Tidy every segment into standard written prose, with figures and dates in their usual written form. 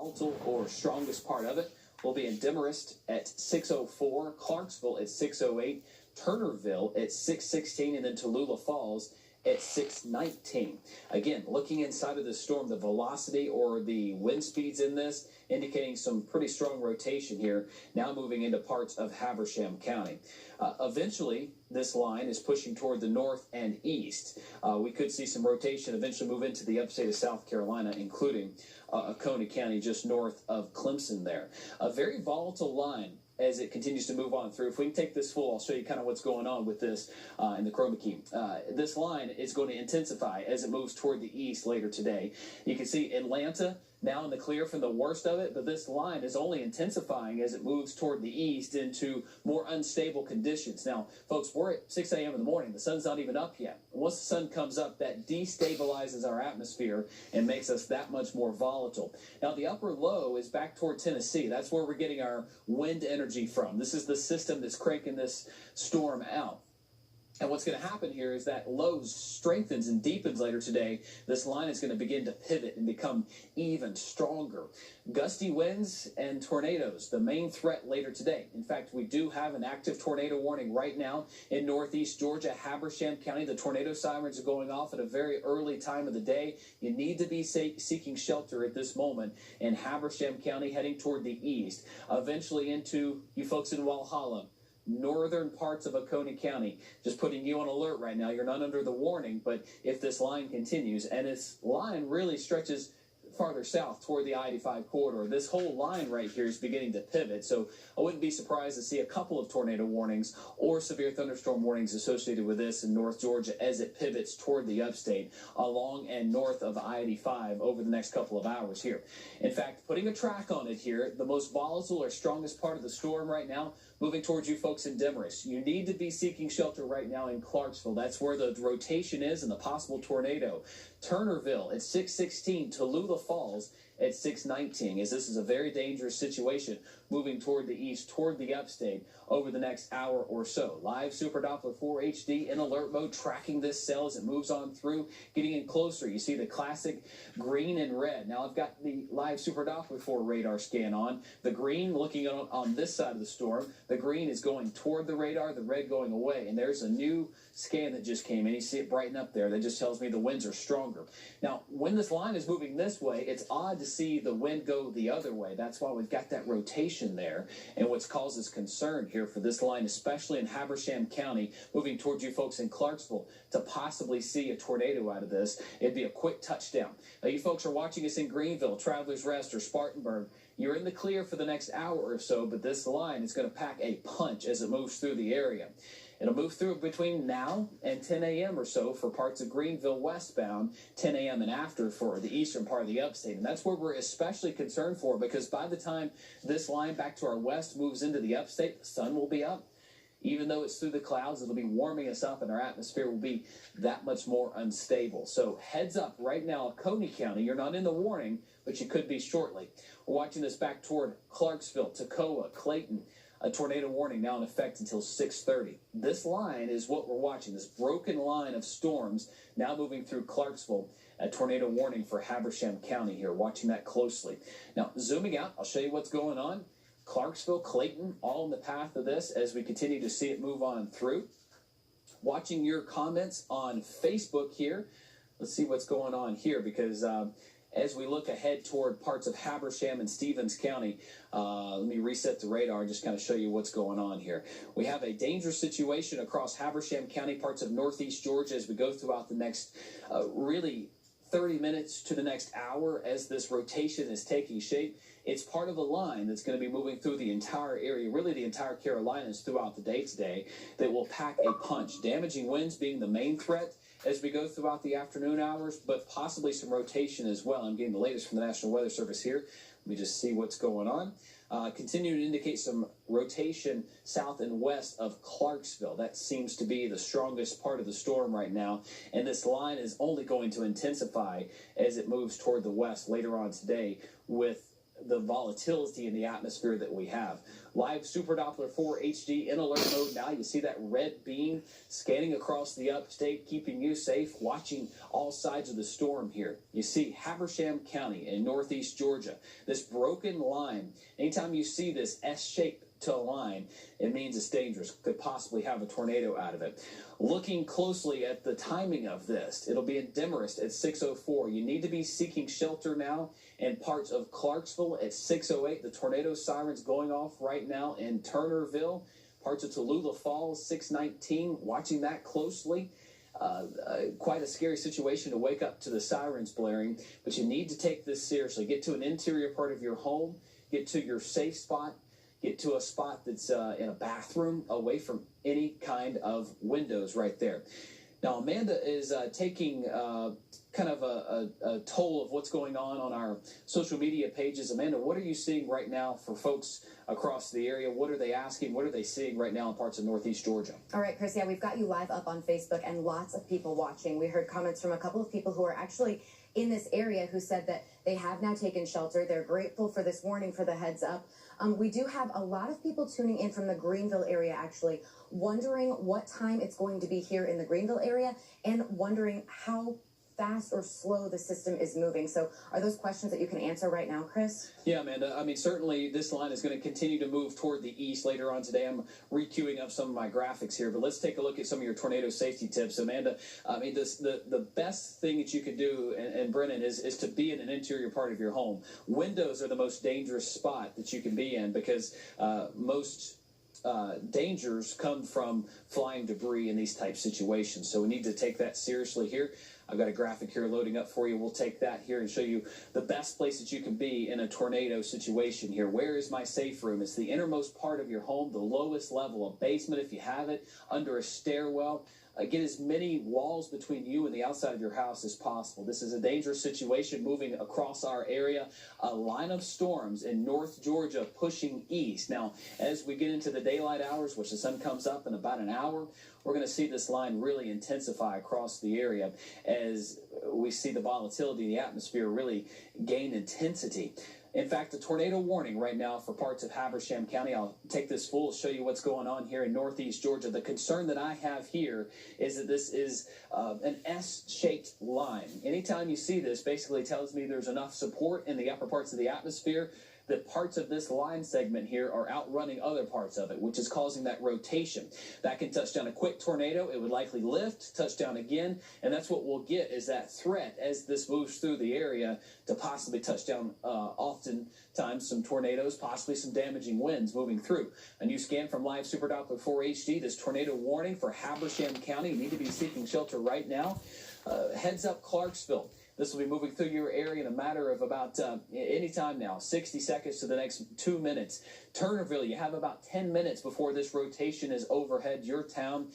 volatile or strongest part of it will be in Demarest at 6:04, Clarksville at 6:08, Turnerville at 6:16, and then Tallulah Falls at 6:19. Again, looking inside of the storm, the velocity or the wind speeds in this indicating some pretty strong rotation here, now moving into parts of Habersham County. Eventually, this line is pushing toward the north and east. We could see some rotation eventually move into the upstate of South Carolina, including Oconee County just north of Clemson there. A very volatile line as it continues to move on through. If we can take this full, I'll show you kind of what's going on with this in the chroma key. This line is going to intensify as it moves toward the east later today. You can see Atlanta now in the clear from the worst of it, but this line is only intensifying as it moves toward the east into more unstable conditions. Now, folks, we're at 6 a.m. in the morning. The sun's not even up yet. Once the sun comes up, that destabilizes our atmosphere and makes us that much more volatile. Now, the upper low is back toward Tennessee. That's where we're getting our wind energy from. This is the system that's cranking this storm out. And what's going to happen here is that low strengthens and deepens later today. This line is going to begin to pivot and become even stronger. Gusty winds and tornadoes, the main threat later today. In fact, we do have an active tornado warning right now in northeast Georgia, Habersham County. The tornado sirens are going off at a very early time of the day. You need to be seeking shelter at this moment in Habersham County, heading toward the east, eventually into you folks in Walhalla, northern parts of Oconee County. Just putting you on alert right now. You're not under the warning, but if this line continues, and this line really stretches farther south toward the I-85 corridor, this whole line right here is beginning to pivot. So I wouldn't be surprised to see a couple of tornado warnings or severe thunderstorm warnings associated with this in North Georgia as it pivots toward the upstate along and north of I-85 over the next couple of hours here. In fact, putting a track on it here, the most volatile or strongest part of the storm right now moving towards you folks in Demarest. You need to be seeking shelter right now in Clarksville. That's where the rotation is and the possible tornado. Turnerville at 6:16, Tallulah Falls at 6:19, as this is a very dangerous situation moving toward the east, toward the upstate over the next hour or so. Live Super Doppler 4 HD in alert mode, tracking this cell as it moves on through, getting in closer. You see the classic green and red. Now I've got the Live Super Doppler 4 radar scan on. The green looking on this side of the storm. The green is going toward the radar, the red going away. And there's a new scan that just came in. You see it brighten up there. That just tells me the winds are stronger. Now, when this line is moving this way, it's odd to see the wind go the other way. That's why we've got that rotation there. And what's causes concern here for this line, especially in Habersham County, moving towards you folks in Clarksville, to possibly see a tornado out of this, it'd be a quick touchdown. Now, you folks are watching us in Greenville, Travelers Rest, or Spartanburg. You're in the clear for the next hour or so, but this line is going to pack a punch as it moves through the area. It'll move through between now and 10 a.m. or so for parts of Greenville westbound, 10 a.m. and after for the eastern part of the upstate. And that's where we're especially concerned for, because by the time this line back to our west moves into the upstate, the sun will be up. Even though it's through the clouds, it'll be warming us up and our atmosphere will be that much more unstable. So heads up right now, Oconee County, you're not in the warning, but you could be shortly. We're watching this back toward Clarksville, Toccoa, Clayton. A tornado warning now in effect until 6:30. This line is what we're watching, this broken line of storms now moving through Clarksville. A tornado warning for Habersham County here, watching that closely. Now, zooming out, I'll show you what's going on. Clarksville, Clayton, all in the path of this as we continue to see it move on through. Watching your comments on Facebook here. Let's see what's going on here, because as we look ahead toward parts of Habersham and Stevens County, let me reset the radar and just kind of show you what's going on here. We have a dangerous situation across Habersham County, parts of northeast Georgia, as we go throughout the next really 30 minutes to the next hour as this rotation is taking shape. It's part of a line that's going to be moving through the entire area, really the entire Carolinas throughout the day today, that will pack a punch. Damaging winds being the main threat as we go throughout the afternoon hours, but possibly some rotation as well. I'm getting the latest from the National Weather Service here. Let me just see what's going on. Continue to indicate some rotation south and west of Clarksville. That seems to be the strongest part of the storm right now. And this line is only going to intensify as it moves toward the west later on today, with the volatility in the atmosphere that we have. Live Super Doppler 4 HD in alert mode now. You see that red beam scanning across the upstate, keeping you safe, watching all sides of the storm here. You see Habersham County in northeast Georgia. This broken line, anytime you see this S shape to a line, it means it's dangerous. Could possibly have a tornado out of it. Looking closely at the timing of this, it'll be in Demarest at 6:04. You need to be seeking shelter now in parts of Clarksville at 6:08. The tornado sirens going off right now in Turnerville, parts of Tallulah Falls 6:19. Watching that closely. Quite a scary situation to wake up to the sirens blaring, but you need to take this seriously. Get to an interior part of your home, get to your safe spot, get to a spot that's in a bathroom away from any kind of windows right there. Now, Amanda is taking kind of a toll of what's going on our social media pages. Amanda, what are you seeing right now for folks across the area? What are they asking? What are they seeing right now in parts of northeast Georgia? All right, Chris, yeah, we've got you live up on Facebook and lots of people watching. We heard comments from a couple of people who are actually in this area who said that they have now taken shelter. They're grateful for this warning, for the heads up. We do have a lot of people tuning in from the Greenville area, actually, wondering what time it's going to be here in the Greenville area and wondering how fast or slow the system is moving. So are those questions that you can answer right now, Chris? Yeah, Amanda. I mean, certainly this line is going to continue to move toward the east later on today. I'm re-queuing up some of my graphics here, but let's take a look at some of your tornado safety tips. Amanda, I mean, the best thing that you can do, and Brennan, is to be in an interior part of your home. Windows are the most dangerous spot that you can be in because most dangers come from flying debris in these type situations. So we need to take that seriously here. I've got a graphic here loading up for you. We'll take that here and show you the best place that you can be in a tornado situation here. Where is my safe room? It's the innermost part of your home, the lowest level, a basement if you have it, under a stairwell. Get as many walls between you and the outside of your house as possible. This is a dangerous situation moving across our area. A line of storms in North Georgia pushing east. Now, as we get into the daylight hours, which the sun comes up in about an hour, we're going to see this line really intensify across the area as we see the volatility in the atmosphere really gain intensity. In fact, a tornado warning right now for parts of Habersham County. I'll take this full, show you what's going on here in northeast Georgia. The concern that I have here is that this is an S-shaped line. Anytime you see this, basically tells me there's enough support in the upper parts of the atmosphere that parts of this line segment here are outrunning other parts of it, which is causing that rotation. That can touch down a quick tornado. It would likely lift, touch down again, and that's what we'll get is that threat as this moves through the area to possibly touch down oftentimes some tornadoes, possibly some damaging winds moving through. A new scan from Live Super Doppler 4 HD, this tornado warning for Habersham County. You need to be seeking shelter right now. Heads up Clarksville. This will be moving through your area in a matter of about any time now, 60 seconds to the next 2 minutes. Turnerville, you have about 10 minutes before this rotation is overhead your town.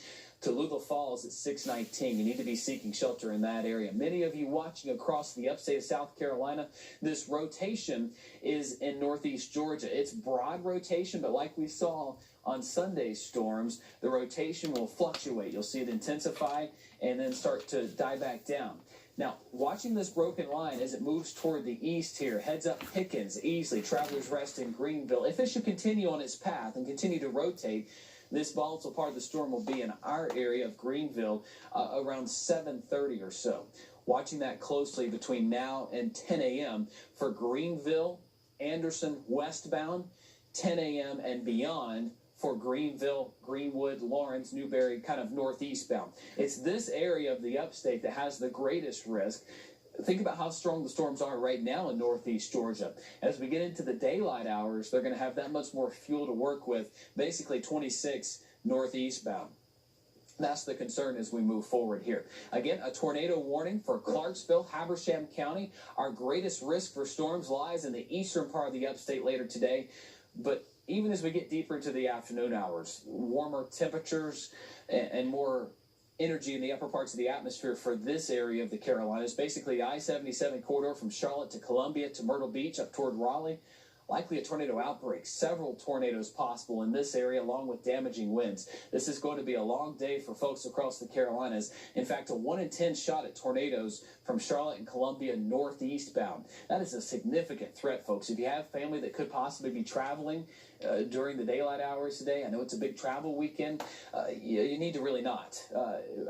Tallulah Falls at 6:19. You need to be seeking shelter in that area. Many of you watching across the upstate of South Carolina, this rotation is in northeast Georgia. It's broad rotation, but like we saw on Sunday's storms, the rotation will fluctuate. You'll see it intensify and then start to die back down. Now, watching this broken line as it moves toward the east here, heads up Pickens, Easley, Travelers Rest in Greenville. If it should continue on its path and continue to rotate, this volatile part of the storm will be in our area of Greenville around 7:30 or so. Watching that closely between now and 10 a.m. for Greenville, Anderson westbound, 10 a.m. and beyond for Greenville, Greenwood, Lawrence, Newberry, kind of northeast bound. It's this area of the upstate that has the greatest risk. Think about how strong the storms are right now in northeast Georgia. As we get into the daylight hours, they're going to have that much more fuel to work with, basically 26 northeast bound. That's the concern as we move forward here. Again, a tornado warning for Clarksville, Habersham County. Our greatest risk for storms lies in the eastern part of the upstate later today, but even as we get deeper into the afternoon hours, warmer temperatures and more energy in the upper parts of the atmosphere for this area of the Carolinas, basically the I-77 corridor from Charlotte to Columbia to Myrtle Beach up toward Raleigh, likely a tornado outbreak. Several tornadoes possible in this area, along with damaging winds. This is going to be a long day for folks across the Carolinas. In fact, a 1 in 10 shot at tornadoes from Charlotte and Columbia northeast bound. That is a significant threat, folks. If you have family that could possibly be traveling during the daylight hours today, I know it's a big travel weekend, you need to really not.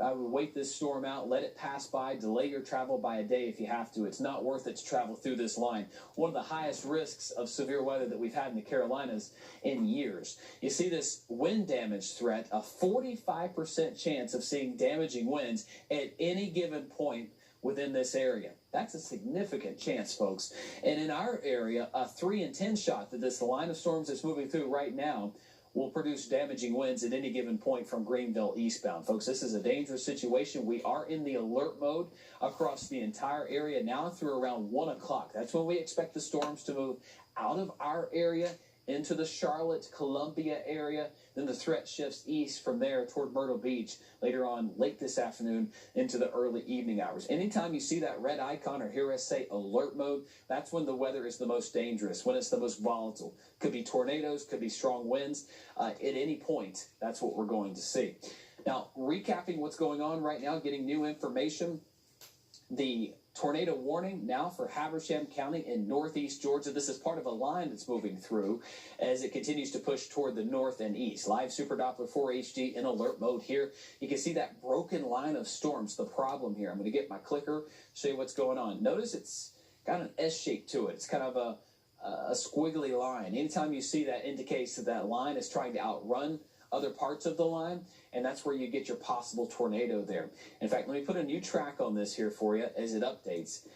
I would wait this storm out, let it pass by, delay your travel by a day if you have to. It's not worth it to travel through this line. One of the highest risks of severe weather that we've had in the Carolinas in years. You see this wind damage threat, a 45% chance of seeing damaging winds at any given point within this area. That's a significant chance, folks. And in our area, a 3 in 10 shot that this line of storms that's moving through right now will produce damaging winds at any given point from Greenville eastbound. Folks, this is a dangerous situation. We are in the alert mode across the entire area now through around 1 o'clock. That's when we expect the storms to move out of our area into the Charlotte, Columbia area. Then the threat shifts east from there toward Myrtle Beach later on late this afternoon into the early evening hours. Anytime you see that red icon or hear us say alert mode, that's when the weather is the most dangerous, when it's the most volatile. Could be tornadoes, could be strong winds. At any point, that's what we're going to see. Now, recapping what's going on right now, getting new information. The tornado warning now for Habersham County in northeast Georgia. This is part of a line that's moving through as it continues to push toward the north and east. Live Super Doppler 4 HD in alert mode here. You can see that broken line of storms, the problem here. I'm going to get my clicker, show you what's going on. Notice it's got an S shape to it. It's kind of a squiggly line. Anytime you see that, indicates that that line is trying to outrun other parts of the line, and that's where you get your possible tornado there. In fact, let me put a new track on this here for you as it updates.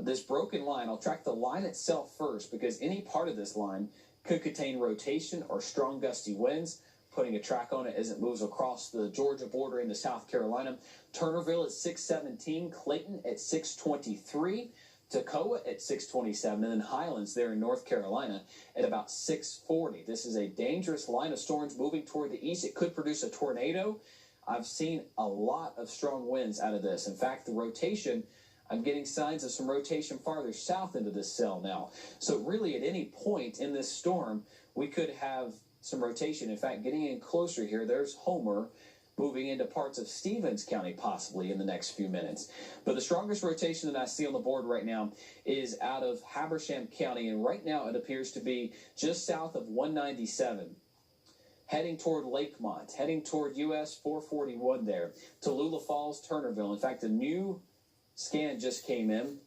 This broken line, I'll track the line itself first because any part of this line could contain rotation or strong gusty winds. Putting a track on it as it moves across the Georgia border into South Carolina. Turnerville at 617, Clayton at 623. Toccoa at 627, and then Highlands there in North Carolina at about 640. This is a dangerous line of storms moving toward the east. It could produce a tornado. I've seen a lot of strong winds out of this. In fact, the rotation, I'm getting signs of some rotation farther south into this cell now. So really at any point in this storm, we could have some rotation. In fact, getting in closer here, there's Homer moving into parts of Stevens County possibly in the next few minutes. But the strongest rotation that I see on the board right now is out of Habersham County, and right now it appears to be just south of 197, heading toward Lakemont, heading toward US 441 there, Tallulah Falls, Turnerville. In fact, a new scan just came in.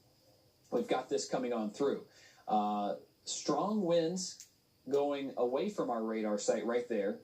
We've got this coming on through. Strong winds going away from our radar site right there,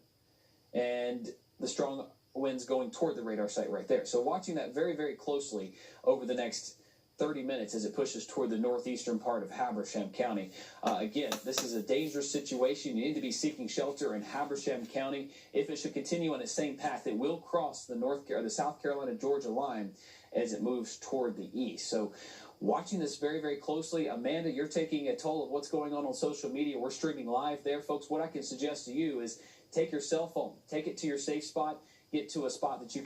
and the strong winds going toward the radar site right there. So watching that very, very closely over the next 30 minutes as it pushes toward the northeastern part of Habersham County. Again, this is a dangerous situation. You need to be seeking shelter in Habersham County. If it should continue on its same path, it will cross the South Carolina-Georgia line as it moves toward the east. So watching this very, very closely. Amanda, you're taking a toll of what's going on social media. We're streaming live there. Folks, what I can suggest to you is take your cell phone, take it to your safe spot, get to a spot that you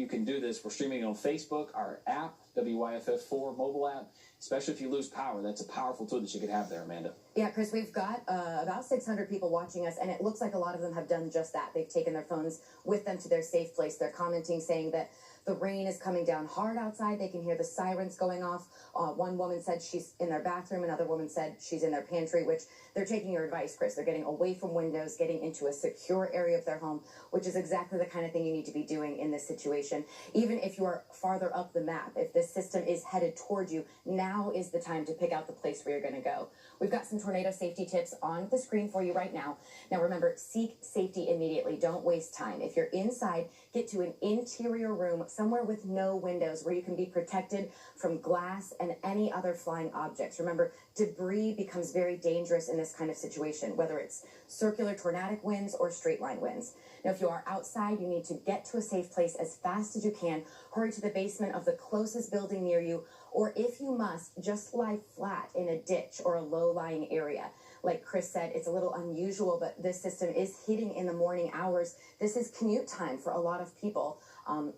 can do this. We're streaming on Facebook, our app, WYFF4 mobile app, especially if you lose power. That's a powerful tool that you could have there, Amanda. Yeah, Chris, we've got about 600 people watching us, and it looks like a lot of them have done just that. They've taken their phones with them to their safe place. They're commenting, saying that the rain is coming down hard outside. They can hear the sirens going off. One woman said she's in their bathroom. Another woman said she's in their pantry, which they're taking your advice, Chris. They're getting away from windows, getting into a secure area of their home, which is exactly the kind of thing you need to be doing in this situation. Even if you are farther up the map, if this system is headed toward you, now is the time to pick out the place where you're going to go. We've got some tornado safety tips on the screen for you right now. Now remember, seek safety immediately. Don't waste time. If you're inside, get to an interior room, somewhere with no windows where you can be protected from glass and any other flying objects. Remember, debris becomes very dangerous in this kind of situation, whether it's circular tornadic winds or straight line winds. Now, if you are outside, you need to get to a safe place as fast as you can. Hurry to the basement of the closest building near you, or if you must, just lie flat in a ditch or a low-lying area. Like Chris said, it's a little unusual, but this system is hitting in the morning hours. This is commute time for a lot of people.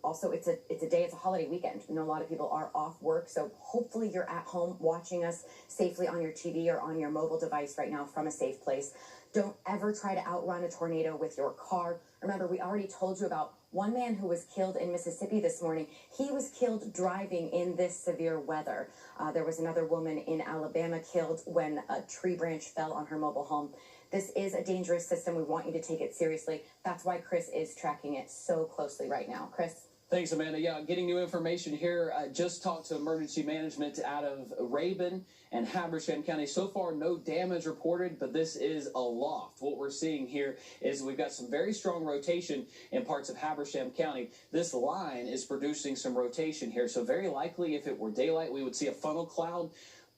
Also, it's a holiday weekend. You know, a lot of people are off work, so hopefully you're at home watching us safely on your TV or on your mobile device right now from a safe place. Don't ever try to outrun a tornado with your car. Remember, we already told you about one man who was killed in Mississippi this morning. He was killed driving in this severe weather. There was another woman in Alabama killed when a tree branch fell on her mobile home. This is a dangerous system. We want you to take it seriously. That's why Chris is tracking it so closely right now. Chris? Thanks, Amanda. Yeah, getting new information here. I just talked to emergency management out of Rabun and Habersham County. So far, no damage reported, but this is a loft. What we're seeing here is we've got some very strong rotation in parts of Habersham County. This line is producing some rotation here, so very likely if it were daylight, we would see a funnel cloud.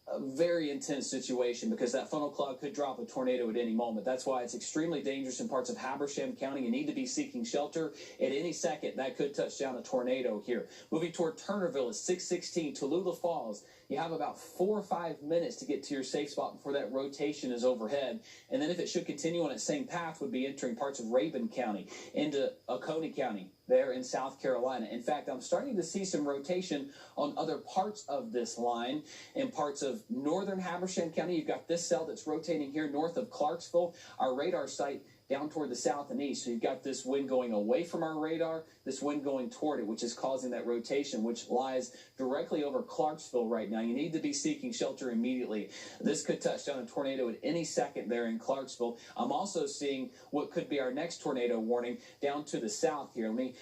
A very intense situation because that funnel cloud could drop a tornado at any moment. That's why it's extremely dangerous in parts of Habersham County. You need to be seeking shelter at any second. That could touch down a tornado here. Moving toward Turnerville is 616, Tallulah Falls. You have about 4 or 5 minutes to get to your safe spot before that rotation is overhead. And then if it should continue on its same path, would be entering parts of Rabun County into Oconee County there in South Carolina. In fact, I'm starting to see some rotation on other parts of this line in parts of northern Habersham County. You've got this cell that's rotating here north of Clarksville, our radar site down toward the south and east. So you've got this wind going away from our radar, this wind going toward it, which is causing that rotation, which lies directly over Clarksville right now. You need to be seeking shelter immediately. This could touch down a tornado at any second there in Clarksville. I'm also seeing what could be our next tornado warning down to the south here. Let me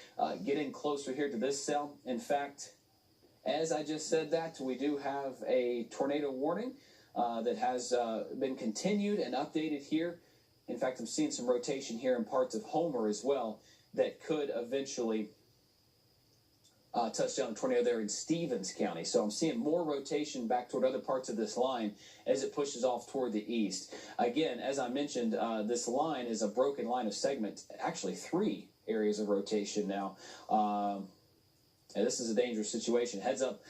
get in closer here to this cell. In fact, as I just said that, we do have a tornado warning that has been continued and updated here. In fact, I'm seeing some rotation here in parts of Homer as well that could eventually touch down a tornado there in Stevens County. So I'm seeing more rotation back toward other parts of this line as it pushes off toward the east. Again, as I mentioned, this line is a broken line of segment, actually 3 areas of rotation now. And this is a dangerous situation. Heads up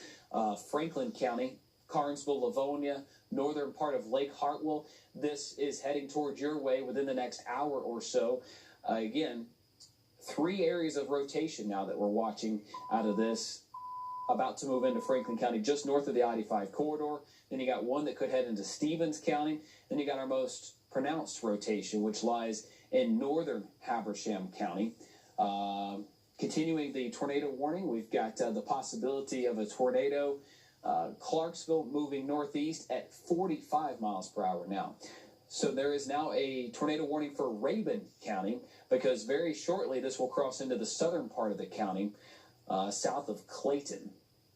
Franklin County, Carnesville, Livonia, northern part of Lake Hartwell. This is heading towards your way within the next hour or so. Again, 3 areas of rotation now that we're watching out of this. About to move into Franklin County, just north of the I-85 corridor. Then you got one that could head into Stevens County. Then you got our most pronounced rotation, which lies in northern Habersham County. Continuing the tornado warning, we've got the possibility of a tornado. Clarksville moving northeast at 45 miles per hour now. So there is now a tornado warning for Rabun County because very shortly this will cross into the southern part of the county, south of Clayton.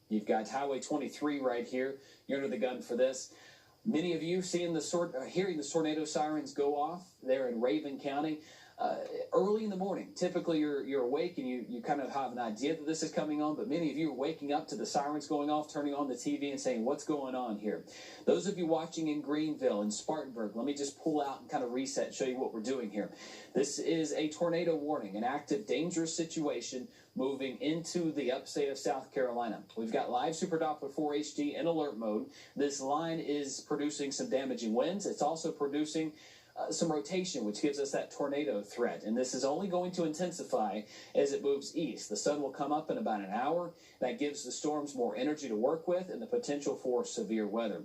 You've got Highway 23 right here. You're under the gun for this. Many of you hearing the tornado sirens go off there in Rabun County. Early in the morning, typically you're awake and you kind of have an idea that this is coming on, but many of you are waking up to the sirens going off, turning on the TV and saying, what's going on here? Those of you watching in Greenville and Spartanburg, let me just pull out and kind of reset and show you what we're doing here. This is a tornado warning, an active dangerous situation moving into the upstate of South Carolina. We've got live Super Doppler 4 HD in alert mode. This line is producing some damaging winds. It's also producing some rotation, which gives us that tornado threat. And this is only going to intensify as it moves east. The sun will come up in about an hour. That gives the storms more energy to work with and the potential for severe weather.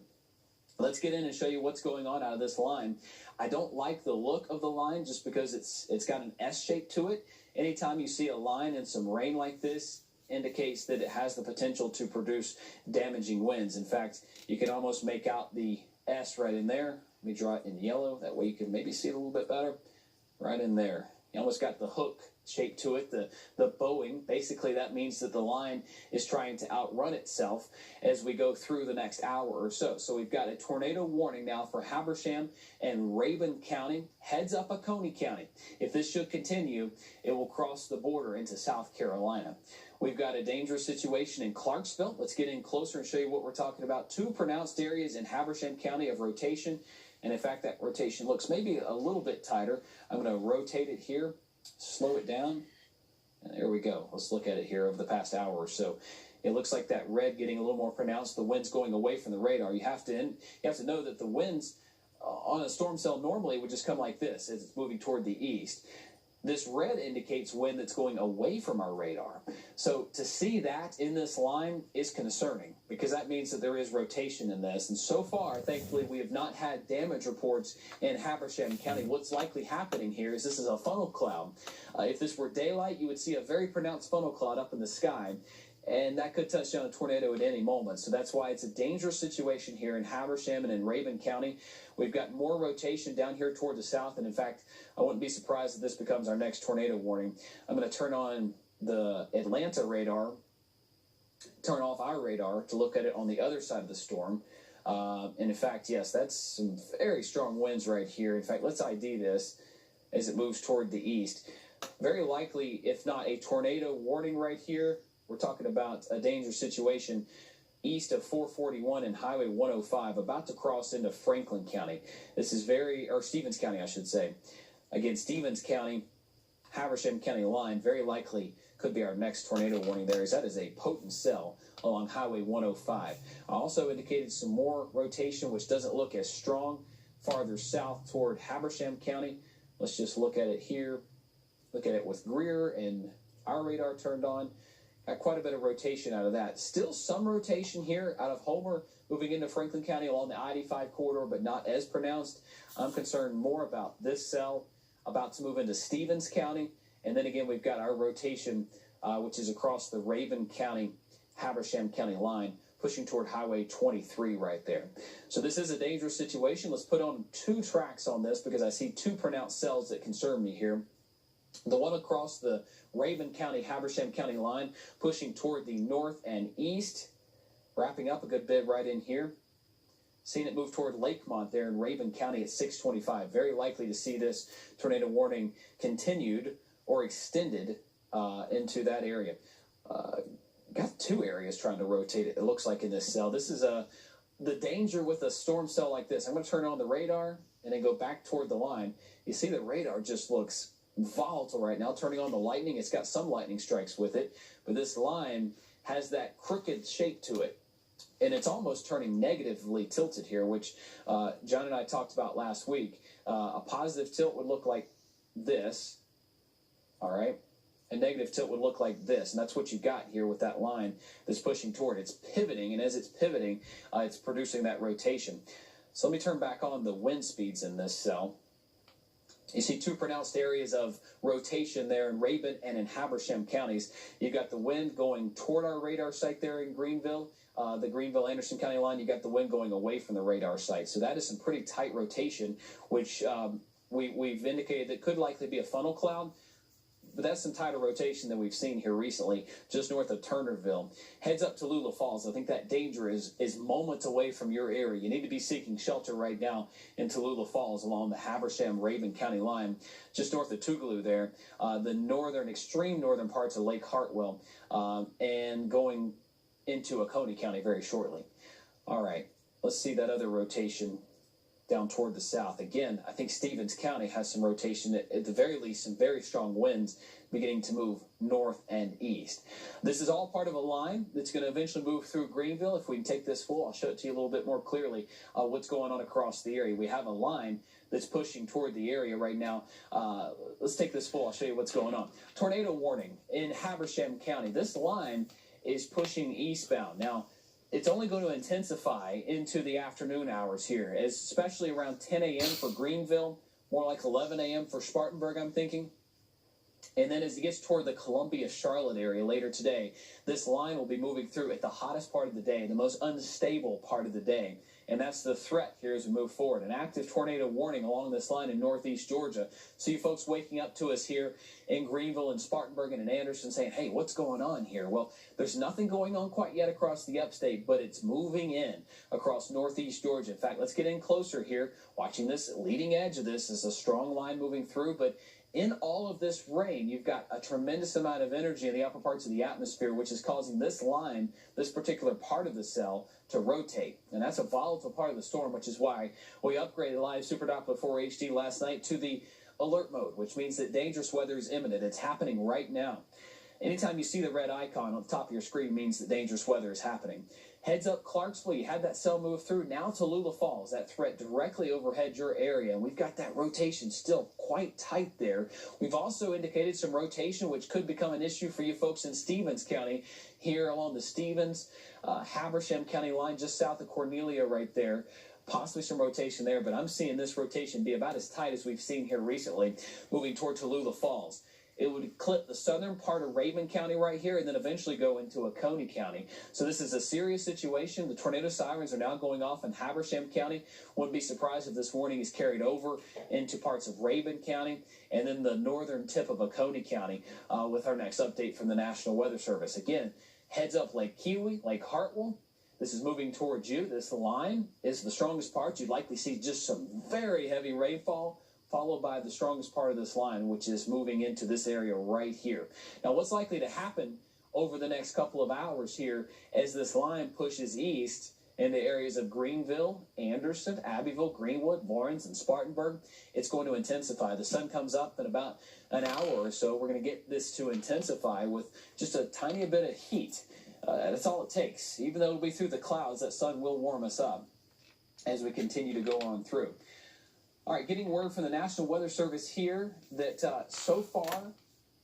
Let's get in and show you what's going on out of this line. I don't like the look of the line just because it's got an S shape to it. Anytime you see a line and some rain like this, indicates that it has the potential to produce damaging winds. In fact, you can almost make out the S right in there. Let me draw it in yellow. That way you can maybe see it a little bit better. Right in there. You almost got the hook shape to it, the bowing. Basically, that means that the line is trying to outrun itself as we go through the next hour or so. So we've got a tornado warning now for Habersham and Rabun County. Heads up Oconee County. If this should continue, it will cross the border into South Carolina. We've got a dangerous situation in Clarksville. Let's get in closer and show you what we're talking about. 2 pronounced areas in Habersham County of rotation. And in fact, that rotation looks maybe a little bit tighter. I'm going to rotate it here, slow it down. And there we go. Let's look at it here over the past hour or so. It looks like that red getting a little more pronounced. The wind's going away from the radar. You have to know that the winds on a storm cell normally would just come like this as it's moving toward the east. This red indicates wind that's going away from our radar. So to see that in this line is concerning because that means that there is rotation in this. And so far, thankfully, we have not had damage reports in Habersham County. What's likely happening here is this is a funnel cloud. If this were daylight, you would see a very pronounced funnel cloud up in the sky. And that could touch down a tornado at any moment. So that's why it's a dangerous situation here in Habersham and in Rabun County. We've got more rotation down here toward the south. And in fact, I wouldn't be surprised if this becomes our next tornado warning. I'm going to turn on the Atlanta radar, turn off our radar to look at it on the other side of the storm. And in fact, yes, that's some very strong winds right here. In fact, let's ID this as it moves toward the east. Very likely, if not a tornado warning right here, we're talking about a dangerous situation east of 441 and Highway 105, about to cross into Franklin County. This is Stevens County, I should say. Again, Stevens County, Habersham County line, very likely could be our next tornado warning there, as that is a potent cell along Highway 105. I also indicated some more rotation, which doesn't look as strong, farther south toward Habersham County. Let's just look at it here. Look at it with Greer and our radar turned on. Got quite a bit of rotation out of that. Still some rotation here out of Homer moving into Franklin County along the I-85 corridor, but not as pronounced. I'm concerned more about this cell about to move into Stevens County. And then again, we've got our rotation, which is across the Rabun County, Habersham County line, pushing toward Highway 23 right there. So this is a dangerous situation. Let's put on 2 tracks on this because I see 2 pronounced cells that concern me here. The one across the Rabun County, Habersham County line, pushing toward the north and east, wrapping up a good bit right in here. Seeing it move toward Lakemont there in Rabun County at 625. Very likely to see this tornado warning continued or extended into that area. Got 2 areas trying to rotate it looks like in this cell. This is the danger with a storm cell like this. I'm going to turn on the radar and then go back toward the line. You see the radar just looks volatile right now. Turning on the lightning, it's got some lightning strikes with it, but this line has that crooked shape to it, and it's almost turning negatively tilted here, which John and I talked about last week. A positive tilt would look like this, all right? A negative tilt would look like this, and that's what you got here with that line that's pushing toward. It's pivoting, and as it's pivoting, it's producing that rotation. So let me turn back on the wind speeds in this cell. You see 2 pronounced areas of rotation there in Rabun and in Habersham counties. You've got the wind going toward our radar site there in Greenville, the Greenville-Anderson County line. You've got the wind going away from the radar site. So that is some pretty tight rotation, which we've indicated that could likely be a funnel cloud. But that's some tighter rotation than we've seen here recently, just north of Turnerville. Heads up to Tallulah Falls. I think that danger is moments away from your area. You need to be seeking shelter right now in Tallulah Falls along the Habersham-Rabun County line, just north of Tougaloo there, the extreme northern parts of Lake Hartwell, and going into Oconee County very shortly. All right, let's see that other rotation down toward the south. Again, I think Stevens County has some rotation, at the very least, some very strong winds beginning to move north and east. This is all part of a line that's going to eventually move through Greenville. If we can take this full, I'll show it to you a little bit more clearly what's going on across the area. We have a line that's pushing toward the area right now. Let's take this full. I'll show you what's going on. Tornado warning in Habersham County. This line is pushing eastbound. Now, it's only going to intensify into the afternoon hours here, especially around 10 a.m. for Greenville, more like 11 a.m. for Spartanburg, I'm thinking. And then as it gets toward the Columbia-Charlotte area later today, this line will be moving through at the hottest part of the day, the most unstable part of the day. And that's the threat here as we move forward. An active tornado warning along this line in northeast Georgia. So you folks waking up to us here in Greenville and Spartanburg and in Anderson saying, hey, what's going on here? Well, there's nothing going on quite yet across the upstate, but it's moving in across northeast Georgia. In fact, let's get in closer here. Watching this leading edge of this is a strong line moving through, but in all of this rain, you've got a tremendous amount of energy in the upper parts of the atmosphere, which is causing this line, this particular part of the cell, to rotate. And that's a volatile part of the storm, which is why we upgraded Live Super Doppler 4 HD last night to the alert mode, which means that dangerous weather is imminent. It's happening right now. Anytime you see the red icon on the top of your screen means that dangerous weather is happening. Heads up Clarksville, you had that cell move through. Now Tallulah Falls, that threat directly overhead your area. And we've got that rotation still quite tight there. We've also indicated some rotation, which could become an issue for you folks in Stevens County, here along the Stevens, Habersham County line, just south of Cornelia right there. Possibly some rotation there, but I'm seeing this rotation be about as tight as we've seen here recently, moving toward Tallulah Falls. It would clip the southern part of Rabun County right here and then eventually go into Oconee County. So this is a serious situation. The tornado sirens are now going off in Habersham County. Wouldn't be surprised if this warning is carried over into parts of Rabun County and then the northern tip of Oconee County with our next update from the National Weather Service. Again, heads up Lake Keowee, Lake Hartwell. This is moving towards you. This line is the strongest part. You'd likely see just some very heavy rainfall, followed by the strongest part of this line, which is moving into this area right here. Now, what's likely to happen over the next couple of hours here as this line pushes east in the areas of Greenville, Anderson, Abbeville, Greenwood, Lawrence, and Spartanburg, it's going to intensify. The sun comes up in about an hour or so. We're going to get this to intensify with just a tiny bit of heat. That's all it takes. Even though it'll be through the clouds, that sun will warm us up as we continue to go on through. All right, getting word from the National Weather Service here that so far,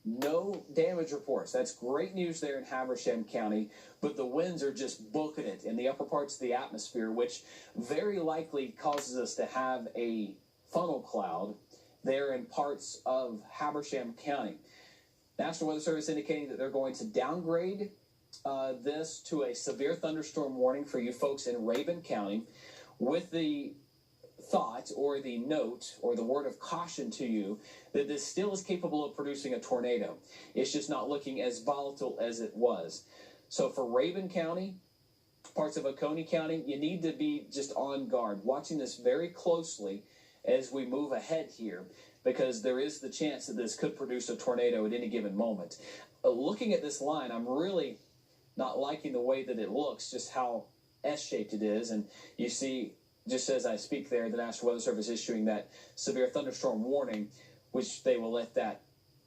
no damage reports. That's great news there in Habersham County, but the winds are just booking it in the upper parts of the atmosphere, which very likely causes us to have a funnel cloud there in parts of Habersham County. National Weather Service indicating that they're going to downgrade this to a severe thunderstorm warning for you folks in Rabun County, with the thought or the note or the word of caution to you that this still is capable of producing a tornado. It's just not looking as volatile as it was. So for Rabun County, parts of Oconee County, you need to be just on guard, watching this very closely as we move ahead here, because there is the chance that this could produce a tornado at any given moment. Looking at this line, I'm really not liking the way that it looks, just how S-shaped it is. And you see, just as I speak there, the National Weather Service issuing that severe thunderstorm warning, which they will let that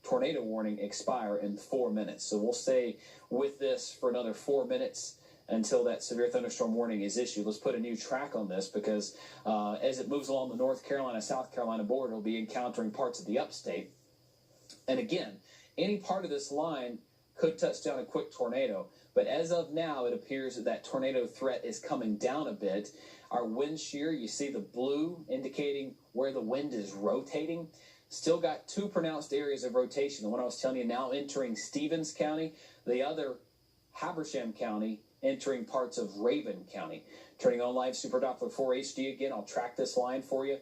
tornado warning expire in 4 minutes. So we'll stay with this for another 4 minutes until that severe thunderstorm warning is issued. Let's put a new track on this because as it moves along the North Carolina-South Carolina border, it'll be encountering parts of the upstate. And again, any part of this line could touch down a quick tornado. But as of now, it appears that that tornado threat is coming down a bit. Our wind shear, you see the blue indicating where the wind is rotating. Still got two pronounced areas of rotation. The one I was telling you now entering Stevens County, the other Habersham County entering parts of Rabun County. Turning on live Super Doppler 4 HD again, I'll track this line for you.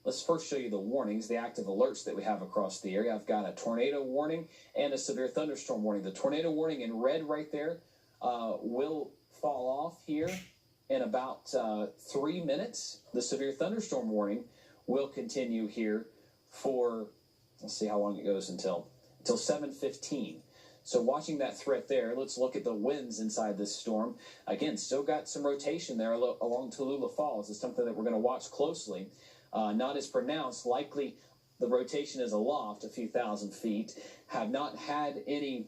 Let's first show you the warnings, the active alerts that we have across the area. I've got a tornado warning and a severe thunderstorm warning. The tornado warning in red right there will fall off here in about 3 minutes. The severe thunderstorm warning will continue here for, let's see how long it goes until 7:15. So watching that threat there, let's look at the winds inside this storm. Again, still got some rotation there along Tallulah Falls. It's something that we're going to watch closely. Not as pronounced. Likely the rotation is aloft a few thousand feet. Have not had any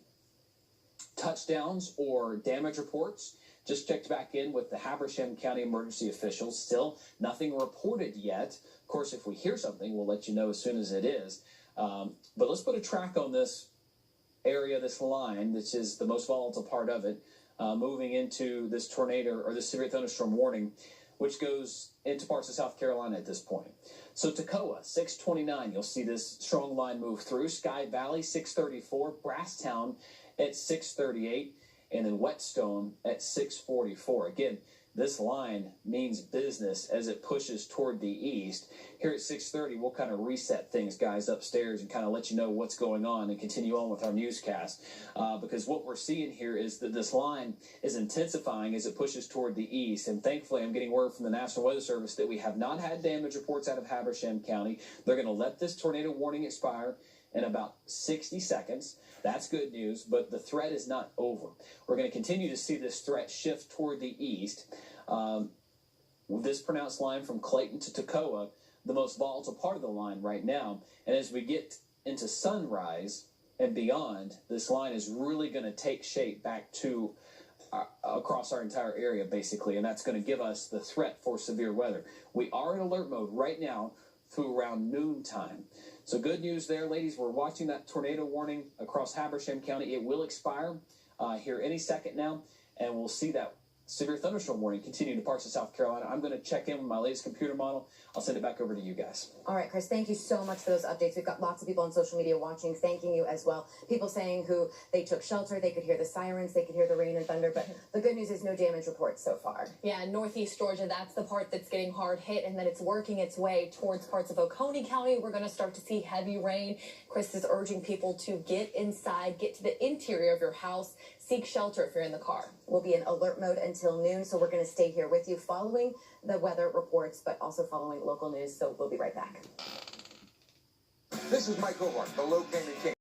touchdowns or damage reports. Just checked back in with the Habersham County emergency officials. Still nothing reported yet. Of course, if we hear something, we'll let you know as soon as it is. But let's put a track on this area, this line, which is the most volatile part of it, moving into this tornado or this severe thunderstorm warning, which goes into parts of South Carolina at this point. So Toccoa, 629, you'll see this strong line move through. Sky Valley, 634. Brasstown at 638. And then Whetstone at 644. Again, this line means business as it pushes toward the east. Here at 6:30, we'll kind of reset things, guys, upstairs and kind of let you know what's going on and continue on with our newscast. Because what we're seeing here is that this line is intensifying as it pushes toward the east. And thankfully, I'm getting word from the National Weather Service that we have not had damage reports out of Habersham County. They're going to let this tornado warning expire in about 60 seconds. That's good news, but the threat is not over. We're going to continue to see this threat shift toward the east. This pronounced line from Clayton to Toccoa, the most volatile part of the line right now. And as we get into sunrise, and beyond, this line is really going to take shape back to across our entire area, basically, and that's going to give us the threat for severe weather. We are in alert mode right now through around noontime. So good news there, ladies. We're watching that tornado warning across Habersham County. It will expire here any second now, and we'll see that severe thunderstorm warning continue to parts of South Carolina. I'm going to check in with my latest computer model. I'll send it back over to you guys. All right, Chris, thank you so much for those updates. We've got lots of people on social media watching, thanking you as well. People saying who they took shelter, they could hear the sirens, they could hear the rain and thunder, but the good news is no damage reports so far. Yeah, in Northeast Georgia, that's the part that's getting hard hit, and then it's working its way towards parts of Oconee County. We're going to start to see heavy rain. Chris is urging people to get inside, get to the interior of your house, seek shelter if you're in the car. We'll be in alert mode until noon, so we're going to stay here with you following the weather reports, but also following local news, so we'll be right back. This is Mike Hobart, the Low King.